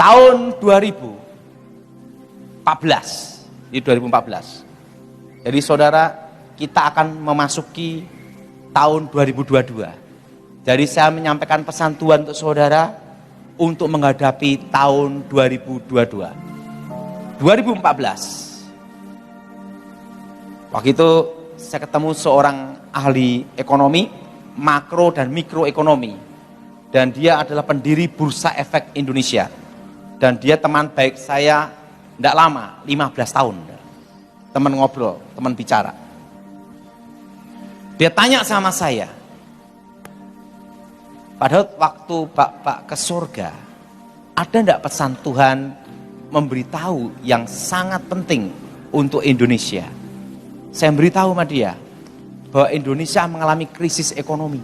tahun 2014. Di 2014. Jadi saudara, kita akan memasuki tahun 2022. Jadi saya menyampaikan pesan Tuhan untuk saudara untuk menghadapi tahun 2022. 2014. Waktu itu saya ketemu seorang ahli ekonomi, makro dan mikroekonomi. Dan dia adalah pendiri Bursa Efek Indonesia. Dan dia teman baik saya tidak lama, 15 tahun. Teman ngobrol, teman bicara. Dia tanya sama saya, padahal waktu Bapak ke surga, ada enggak pesan Tuhan memberitahu yang sangat penting untuk Indonesia? Saya beritahu sama dia bahwa Indonesia mengalami krisis ekonomi.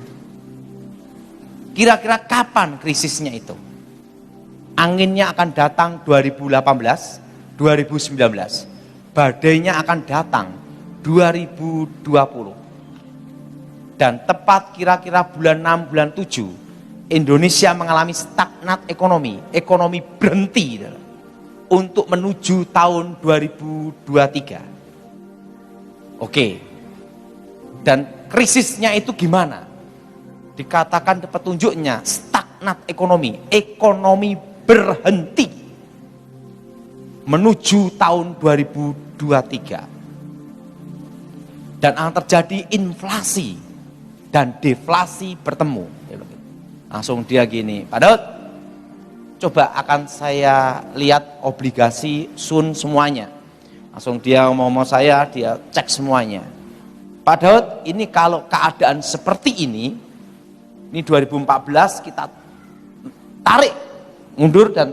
Kira-kira kapan krisisnya itu? Anginnya akan datang 2018, 2019. Badainya akan datang 2020. Dan tepat kira-kira bulan 6, bulan 7, Indonesia mengalami stagnat ekonomi. Ekonomi berhenti untuk menuju tahun 2023. Oke. Dan krisisnya itu gimana? Dikatakan petunjuknya stagnat ekonomi. Ekonomi berhenti menuju tahun 2023. Dan akan terjadi inflasi dan deflasi bertemu. Langsung dia gini, Pak Daud, coba akan saya lihat obligasi Sun semuanya. Langsung dia ngomong saya, dia cek semuanya. Pak Daud, ini kalau keadaan seperti ini 2014 kita tarik mundur dan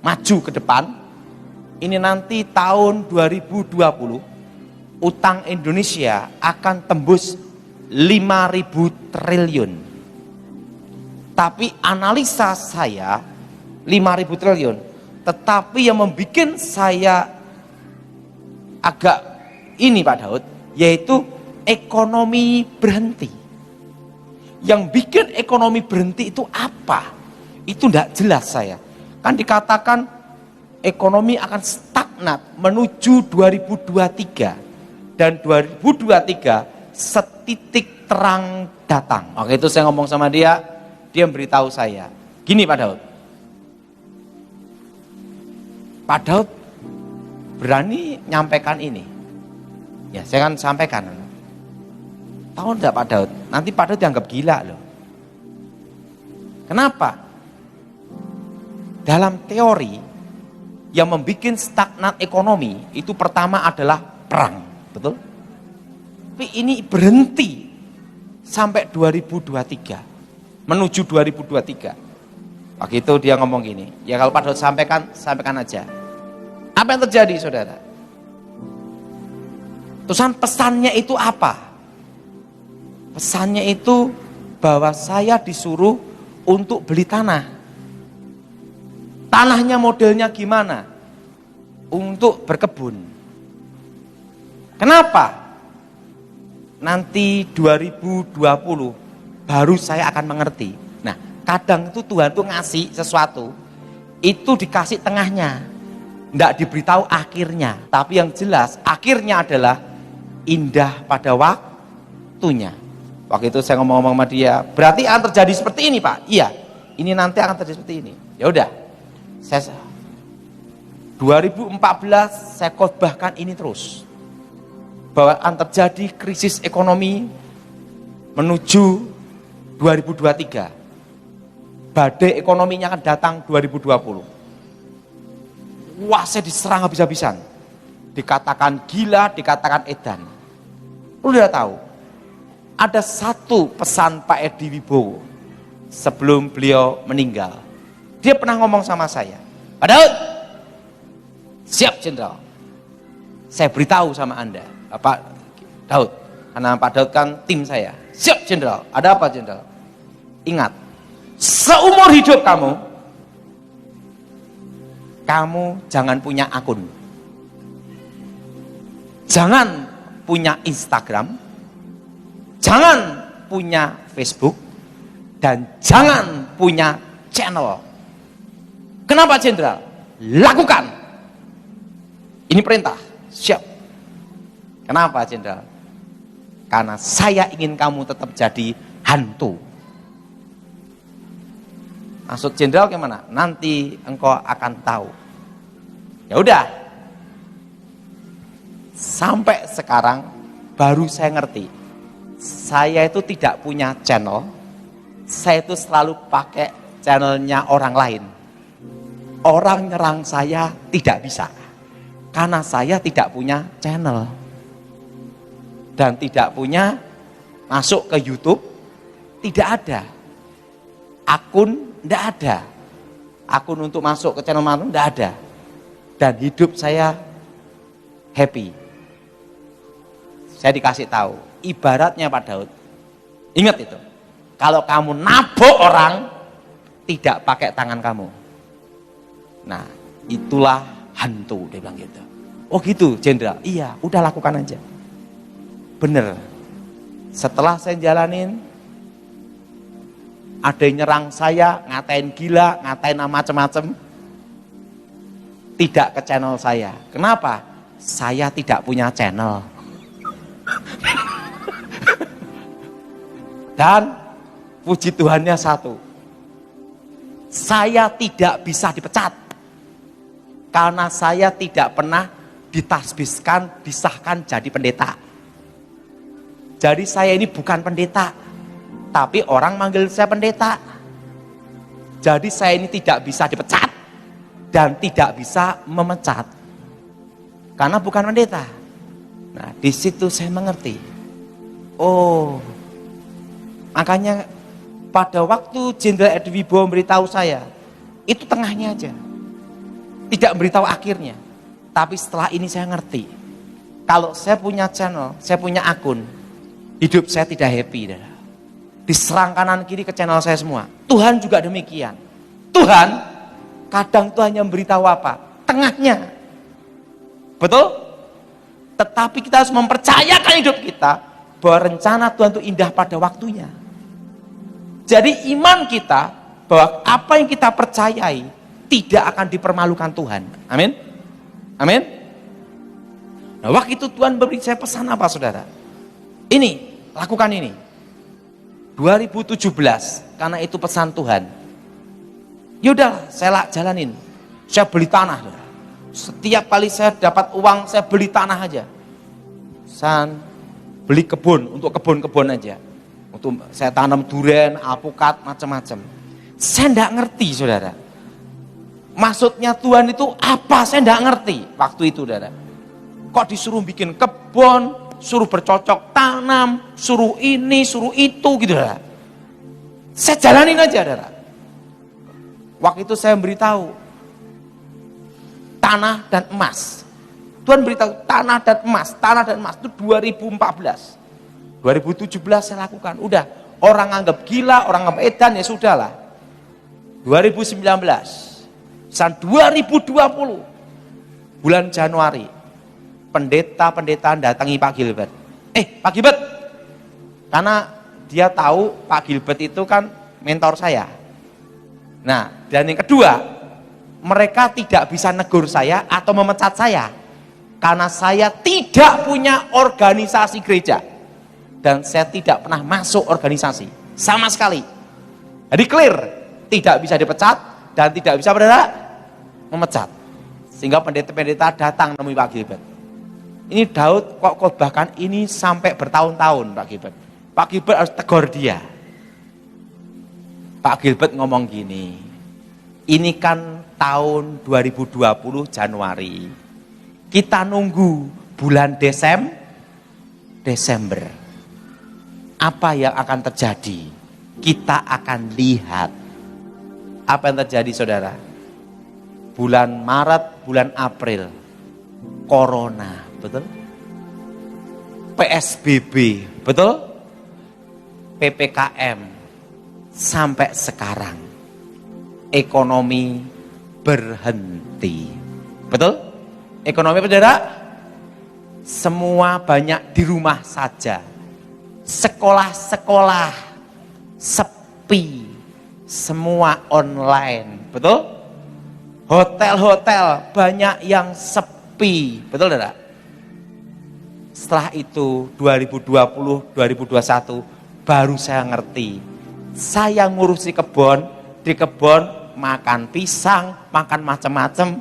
maju ke depan. Ini nanti tahun 2020 utang Indonesia akan tembus 5.000 triliun. Tapi analisa saya 5.000 triliun. Tetapi yang membuat saya agak ini Pak Daud, yaitu ekonomi berhenti. Yang bikin ekonomi berhenti itu apa? Itu tidak jelas saya. Kan dikatakan ekonomi akan stagnat menuju 2023. Dan 2023 setitik terang datang. Oke, itu saya ngomong sama dia, dia memberitahu saya. Gini Pak Daud. Pak Daud berani nyampaikan ini. Ya, saya kan sampaikan. Tahu enggak Pak Daud? Nanti Pak Daud dianggap gila loh. Kenapa? Dalam teori yang membuat stagnat ekonomi itu pertama adalah perang, betul? Tapi ini berhenti sampai 2023, menuju 2023. Waktu itu dia ngomong gini, ya kalau Pak Daud sampaikan aja. Apa yang terjadi saudara? Terusan pesannya itu apa? Pesannya itu bahwa saya disuruh untuk beli tanah. Tanahnya modelnya gimana? Untuk berkebun. Kenapa? Nanti 2020 baru saya akan mengerti. Nah, kadang itu Tuhan tuh ngasih sesuatu, itu dikasih tengahnya, enggak diberitahu akhirnya. Tapi yang jelas akhirnya adalah indah pada waktunya. Waktu itu saya ngomong sama dia, berarti akan terjadi seperti ini Pak? Iya, ini nanti akan terjadi seperti ini. Ya udah, saya 2014 saya khotbahkan ini terus. Bahwa akan terjadi krisis ekonomi menuju 2023. Badai ekonominya akan datang 2020. Wah, saya diserang habis-habisan. Dikatakan gila, dikatakan edan. Lu udah tahu, ada satu pesan Pak Edi Wibowo sebelum beliau meninggal. Dia pernah ngomong sama saya, Pak Daud, siap Jenderal. Saya beritahu sama Anda, Pak Daud, karena Pak Daud kan tim saya. Siap Jenderal, ada apa Jenderal? Ingat, seumur hidup kamu jangan punya akun. Jangan punya Instagram, jangan punya Facebook, dan jangan punya channel. Kenapa Jenderal? lakukan. Ini perintah, siap. Kenapa Jenderal? Karena saya ingin kamu tetap jadi hantu. Maksud Jenderal gimana? Nanti engkau akan tahu. Ya udah. Sampai sekarang baru saya ngerti. Saya itu tidak punya channel. Saya itu selalu pakai channelnya orang lain. Orang nyerang saya tidak bisa. Karena saya tidak punya channel. Dan tidak punya masuk ke YouTube, tidak ada. Akun tidak ada. Akun untuk masuk ke channel mana tidak ada. Dan hidup saya happy. Saya dikasih tahu, ibaratnya Pak Daud. Ingat itu. Kalau kamu nabok orang, tidak pakai tangan kamu. Nah, itulah hantu, dia bilang gitu. Oh gitu, Jenderal. Iya, udah lakukan aja. Bener. Setelah saya jalanin, ada yang nyerang saya, ngatain gila, ngatain macam-macam. Tidak ke channel saya. Kenapa? Saya tidak punya channel. Dan puji Tuhannya satu. Saya tidak bisa dipecat. Karena saya tidak pernah ditasbiskan, disahkan jadi pendeta. Jadi saya ini bukan pendeta, tapi orang manggil saya pendeta. Jadi saya ini tidak bisa dipecat dan tidak bisa memecat. Karena bukan pendeta. Nah, di situ saya mengerti. Oh, makanya pada waktu Jenderal Edi Wibowo memberitahu saya, itu tengahnya aja. Tidak memberitahu akhirnya. Tapi setelah ini saya ngerti. Kalau saya punya channel, saya punya akun, hidup saya tidak happy. Diserang kanan kiri ke channel saya semua. Tuhan juga demikian. Tuhan kadang Tuhan yang memberitahu apa? Tengahnya. Betul? Tetapi kita harus mempercayakan hidup kita bahwa rencana Tuhan itu indah pada waktunya. Jadi iman kita bahwa apa yang kita percayai tidak akan dipermalukan Tuhan. Amin. Amin. Nah, waktu itu Tuhan beri saya pesan apa, saudara? Ini, lakukan ini. 2017, karena itu pesan Tuhan. Yaudah, saya jalanin. Saya beli tanah. Setiap kali saya dapat uang, saya beli tanah aja. Saya beli kebun, untuk kebun-kebun aja. Untuk saya tanam durian, alpukat, macam-macam. Saya enggak ngerti, saudara. Maksudnya Tuhan itu apa? Saya enggak ngerti waktu itu, saudara. Kok disuruh bikin kebun, suruh bercocok tanam, suruh ini, suruh itu gitu lah. Saya jalanin aja, saudara. Waktu itu saya beritahu tanah dan emas. Tuhan beritahu tanah dan emas itu 2014. 2017 saya lakukan. Udah, orang anggap gila, orang anggap edan, ya sudahlah. 2019, tahun 2020, bulan Januari, pendeta-pendeta datangi Pak Gilbert. Pak Gilbert, karena dia tahu Pak Gilbert itu kan mentor saya. Nah, dan yang kedua, mereka tidak bisa negur saya atau memecat saya. Karena saya tidak punya organisasi gereja. Dan saya tidak pernah masuk organisasi. Sama sekali. Jadi clear, tidak bisa dipecat dan tidak bisa memecat. Sehingga pendeta-pendeta datang menemui Pak Gilbert. Ini Daud kok khotbahkan ini sampai bertahun-tahun Pak Gilbert. Pak Gilbert harus tegur dia. Pak Gilbert ngomong gini, ini kan tahun 2020 Januari. Kita nunggu bulan Desember. Apa yang akan terjadi? Kita akan lihat. Apa yang terjadi, saudara? Bulan Maret, bulan April, Corona, betul? PSBB, betul? PPKM, sampai sekarang ekonomi berhenti, betul? Ekonomi, saudara, semua banyak di rumah saja. Sekolah-sekolah sepi, semua online, betul? Hotel-hotel banyak yang sepi, betul tidak? Setelah itu 2020, 2021 baru saya ngerti. Saya ngurusi kebun, di kebun makan pisang, makan macam-macam,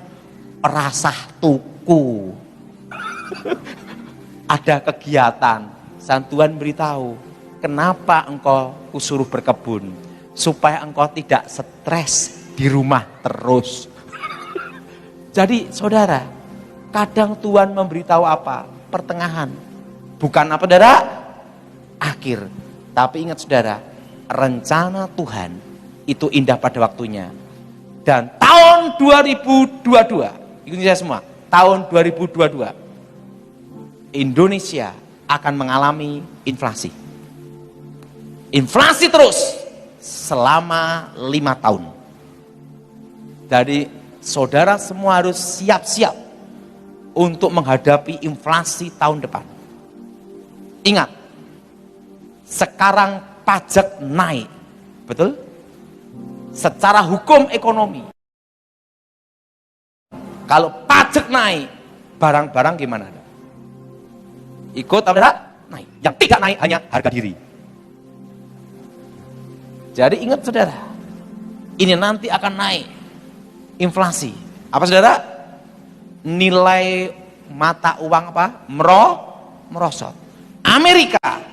rasah tuku. Ada kegiatan, Tuhan beritahu, kenapa engkau kusuruh berkebun? Supaya engkau tidak stres di rumah terus. Jadi saudara, kadang Tuhan memberitahu apa? Pertengahan. Bukan apa saudara? Akhir. Tapi ingat saudara, rencana Tuhan itu indah pada waktunya. Dan tahun 2022, ikuti saya semua, tahun 2022, Indonesia akan mengalami inflasi. Inflasi terus selama 5 tahun. Jadi saudara semua harus siap-siap untuk menghadapi inflasi tahun depan. Ingat, sekarang pajak naik, betul? Secara hukum ekonomi, kalau pajak naik, barang-barang gimana? Ikut apa tidak? Naik. Yang tidak naik hanya harga diri. Jadi ingat saudara, ini nanti akan naik. Inflasi. Apa saudara? Nilai mata uang apa? Merosot. Amerika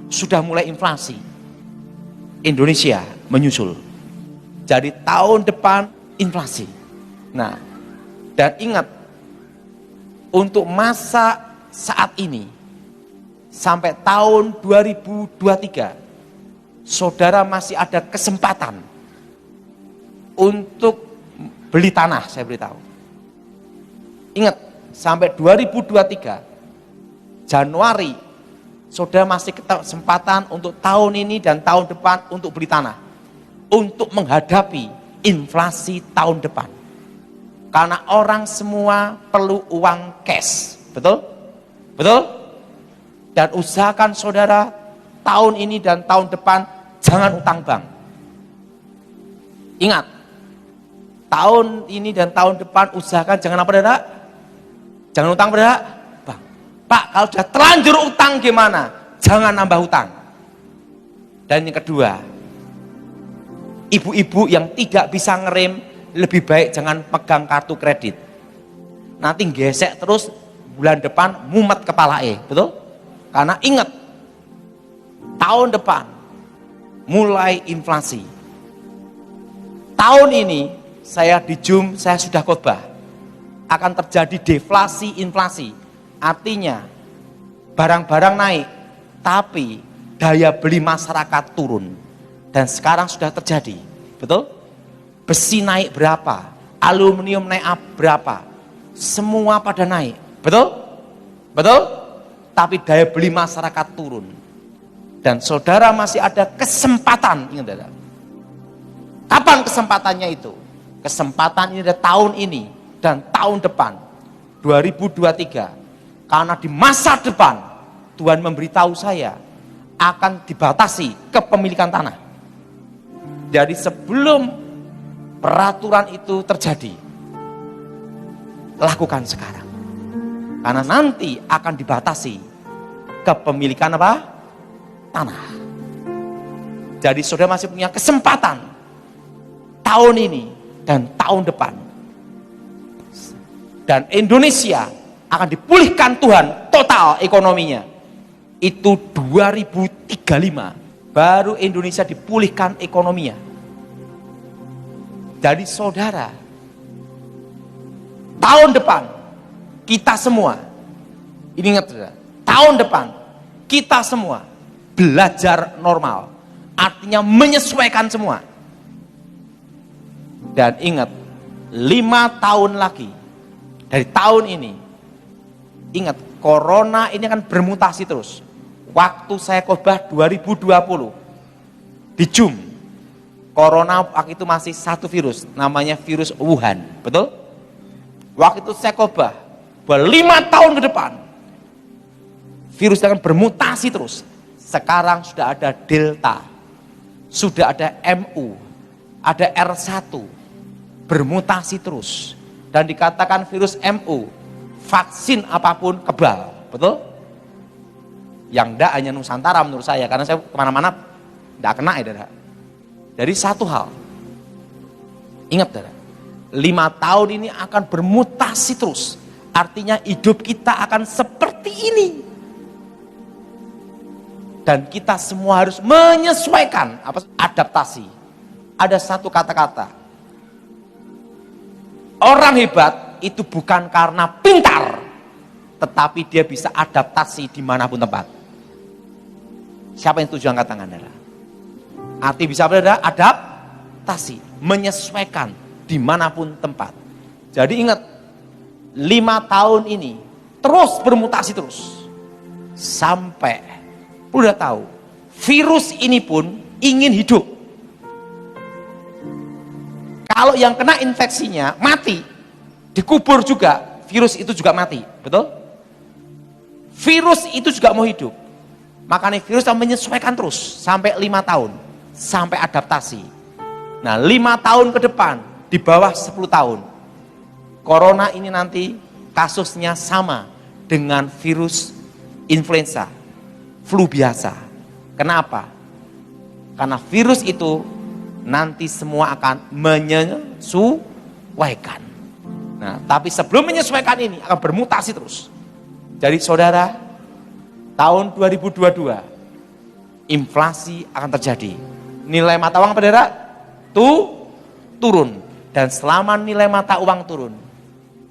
sudah mulai inflasi. Indonesia menyusul. Jadi tahun depan inflasi. Nah, dan ingat, untuk masa saat ini sampai tahun 2023, saudara masih ada kesempatan untuk beli tanah, saya beritahu. Ingat, sampai 2023 Januari saudara masih kesempatan untuk tahun ini dan tahun depan untuk beli tanah, untuk menghadapi inflasi tahun depan. Karena orang semua perlu uang cash, betul? Betul? Dan usahakan saudara tahun ini dan tahun depan jangan utang bank. Ingat, tahun ini dan tahun depan usahakan jangan apa saudara? Jangan utang pada bank. Pak, kalau sudah terlanjur utang gimana? Jangan nambah utang. Dan yang kedua, ibu-ibu yang tidak bisa ngerem, lebih baik jangan pegang kartu kredit. Nanti gesek terus, bulan depan mumet kepala betul? Karena ingat, tahun depan mulai inflasi. Tahun ini saya di Zoom, saya sudah khotbah, akan terjadi deflasi inflasi. Artinya barang-barang naik, tapi daya beli masyarakat turun. Dan sekarang sudah terjadi, betul? Besi naik berapa? Aluminium naik berapa? Semua pada naik, betul? Betul? Tapi daya beli masyarakat turun. Dan saudara masih ada kesempatan, ingat saudara. Kapan kesempatannya itu? Kesempatan ini ada tahun ini dan tahun depan 2023. Karena di masa depan Tuhan memberitahu saya akan dibatasi kepemilikan tanah. Jadi sebelum peraturan itu terjadi, lakukan sekarang. Karena nanti akan dibatasi kepemilikan apa? Tanah. Jadi saudara masih punya kesempatan tahun ini dan tahun depan. Dan Indonesia akan dipulihkan Tuhan total ekonominya. Itu 2035 baru Indonesia dipulihkan ekonominya. Jadi saudara, tahun depan kita semua, ini ingat saudara, tahun depan kita semua belajar normal, artinya menyesuaikan semua. Dan ingat, 5 tahun lagi dari tahun ini, ingat, corona ini akan bermutasi terus. Waktu saya khotbah 2020 di Zoom, corona waktu itu masih satu virus, namanya virus Wuhan, betul? Waktu itu saya khotbah bahwa 5 tahun ke depan virus akan bermutasi terus. Sekarang sudah ada Delta, sudah ada MU, ada R1, bermutasi terus. Dan dikatakan virus MU, vaksin apapun kebal, betul? Yang enggak hanya Nusantara menurut saya, karena saya kemana-mana enggak kena ya, Dara. Dari satu hal, ingat Dara, 5 tahun ini akan bermutasi terus. Artinya hidup kita akan seperti ini. Dan kita semua harus menyesuaikan, adaptasi. Ada satu kata-kata, orang hebat itu bukan karena pintar, tetapi dia bisa adaptasi dimanapun tempat. Siapa yang setuju angkat tangan, Dara? Arti bisa apa, Dara? Adaptasi, menyesuaikan dimanapun tempat. Jadi ingat, 5 tahun ini terus bermutasi terus. Sampai, udah tahu, virus ini pun ingin hidup. Kalau yang kena infeksinya mati, dikubur juga, virus itu juga mati, betul? Virus itu juga mau hidup. Makanya virus akan menyesuaikan terus sampai 5 tahun, sampai adaptasi. Nah, 5 tahun ke depan, di bawah 10 tahun, corona ini nanti kasusnya sama dengan virus influenza, flu biasa. Kenapa? Karena virus itu nanti semua akan menyesuaikan. Nah, tapi sebelum menyesuaikan ini akan bermutasi terus. Jadi saudara, tahun 2022 inflasi akan terjadi. Nilai mata uang saudara turun. Dan selama nilai mata uang turun,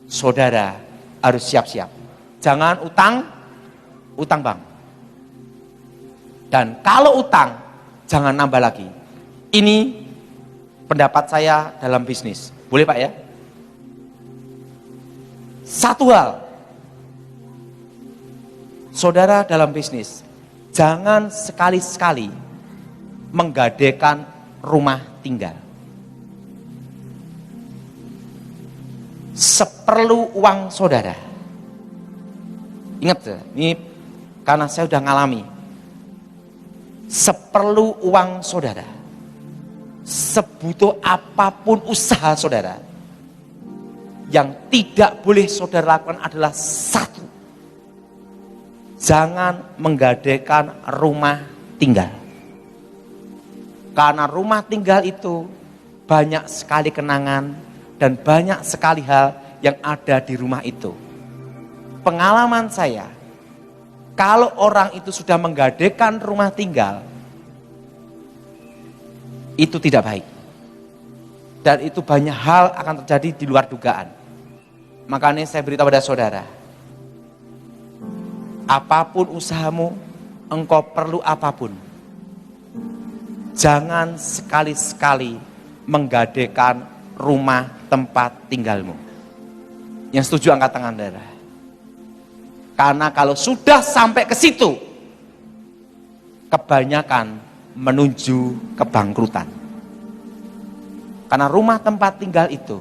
saudara harus siap-siap. Jangan utang bank. Dan kalau utang, jangan nambah lagi. Ini pendapat saya dalam bisnis. Boleh Pak ya? Satu hal, saudara dalam bisnis, jangan sekali-sekali menggadaikan rumah tinggal. Seperlu uang saudara. Ingat ya, ini karena saya sudah ngalami. Seperlu uang saudara. Sebutuh apapun usaha saudara, yang tidak boleh saudara lakukan adalah satu, jangan menggadaikan rumah tinggal. Karena rumah tinggal itu banyak sekali kenangan dan banyak sekali hal yang ada di rumah itu. Pengalaman saya, kalau orang itu sudah menggadaikan rumah tinggal, itu tidak baik. Dan itu banyak hal akan terjadi di luar dugaan. Makanya saya beritahu pada saudara, apapun usahamu, engkau perlu apapun, jangan sekali-sekali menggadaikan rumah tempat tinggalmu. Yang setuju angkat tangan saudara. Karena kalau sudah sampai ke situ, kebanyakan menuju kebangkrutan. Karena rumah tempat tinggal itu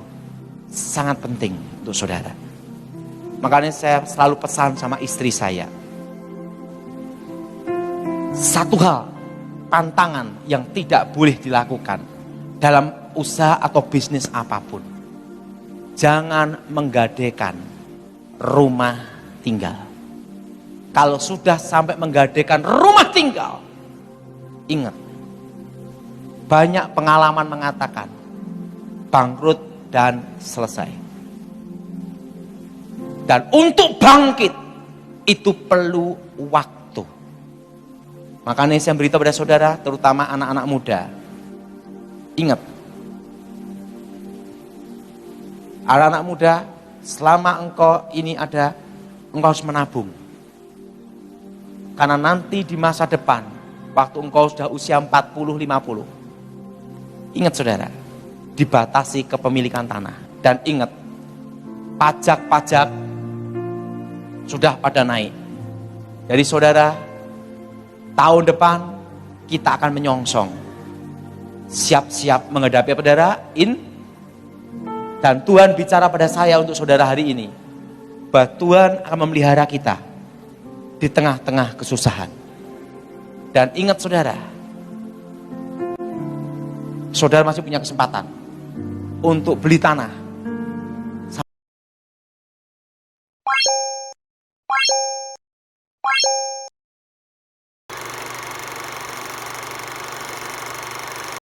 sangat penting untuk saudara. Makanya saya selalu pesan sama istri saya, satu hal, tantangan yang tidak boleh dilakukan dalam usaha atau bisnis apapun, jangan menggadaikan rumah tinggal. Kalau sudah sampai menggadaikan rumah tinggal, ingat, banyak pengalaman mengatakan bangkrut dan selesai. Dan untuk bangkit itu perlu waktu. Makanya saya beritahu pada saudara, terutama anak-anak muda, ingat, anak-anak muda, selama engkau ini ada, engkau harus menabung. Karena nanti di masa depan, waktu engkau sudah usia 40-50, ingat saudara, dibatasi kepemilikan tanah. Dan ingat, pajak-pajak sudah pada naik. Jadi saudara, tahun depan kita akan menyongsong. Siap-siap menghadapi saudara, dan Tuhan bicara pada saya untuk saudara hari ini, bahwa Tuhan akan memelihara kita di tengah-tengah kesusahan. Dan ingat saudara, saudara masih punya kesempatan. untuk beli tanah.